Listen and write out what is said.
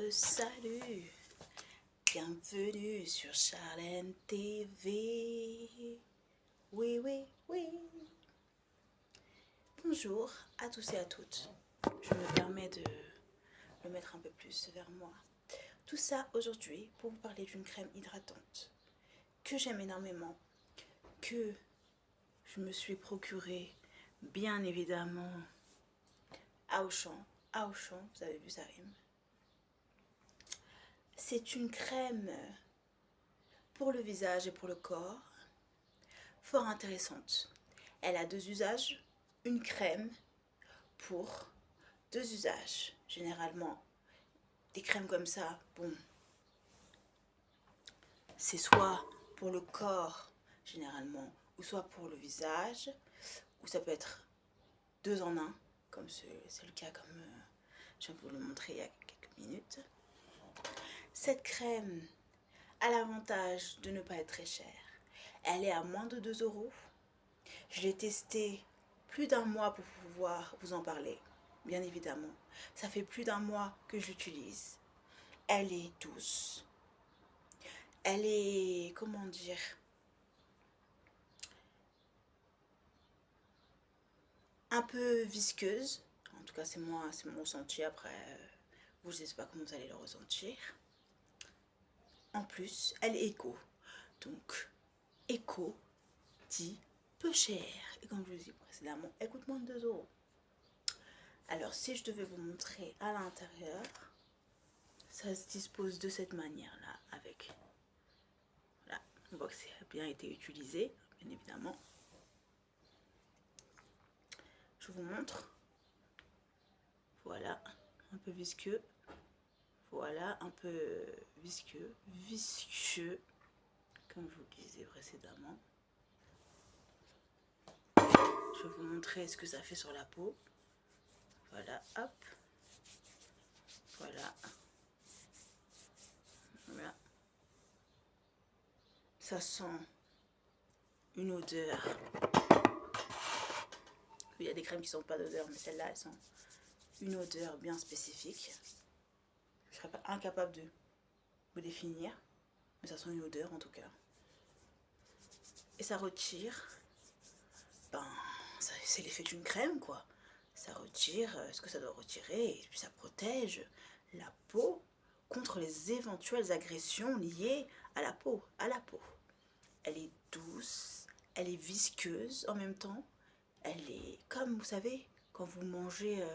Salut, bienvenue sur Charlène TV. Oui, oui, oui. Bonjour à tous et à toutes. Je me permets de le mettre un peu plus vers moi. Tout ça aujourd'hui pour vous parler d'une crème hydratante que j'aime énormément, que je me suis procurée bien évidemment à Auchan, vous avez vu ça rime. C'est une crème pour le visage et pour le corps, fort intéressante. Elle a deux usages, une crème pour deux usages. Généralement, des crèmes comme ça, bon, c'est soit pour le corps, généralement, ou soit pour le visage, ou ça peut être deux en un, comme c'est le cas comme je vais vous le montrer il y a quelques minutes. Cette crème a l'avantage de ne pas être très chère. Elle est à moins de 2 €. Je l'ai testée plus d'un mois pour pouvoir vous en parler, bien évidemment. Ça fait plus d'un mois que je l'utilise. Elle est douce. Elle est, comment dire, un peu visqueuse. En tout cas, c'est mon ressenti. Après, vous ne sais pas comment vous allez le ressentir. En plus, elle est éco. Donc, éco dit peu cher. Et comme je vous l'ai dit précédemment, elle coûte moins de 2 €. Alors, si je devais vous montrer à l'intérieur, ça se dispose de cette manière-là, avec, voilà, on voit que ça a bien été utilisé, bien évidemment. Je vous montre. Voilà, un peu visqueux. Voilà, un peu visqueux, comme je vous le disais précédemment. Je vais vous montrer ce que ça fait sur la peau. Voilà, hop. Voilà. Voilà. Ça sent une odeur. Il y a des crèmes qui ne sont pas d'odeur, mais celle-là, elles sont une odeur bien spécifique. Je ne serais pas incapable de vous définir, mais ça sent une odeur en tout cas. Et ça retire, ben, c'est l'effet d'une crème quoi. Ça retire ce que ça doit retirer et puis ça protège la peau contre les éventuelles agressions liées à la peau. Elle est douce, elle est visqueuse en même temps. Elle est comme, vous savez, quand vous mangez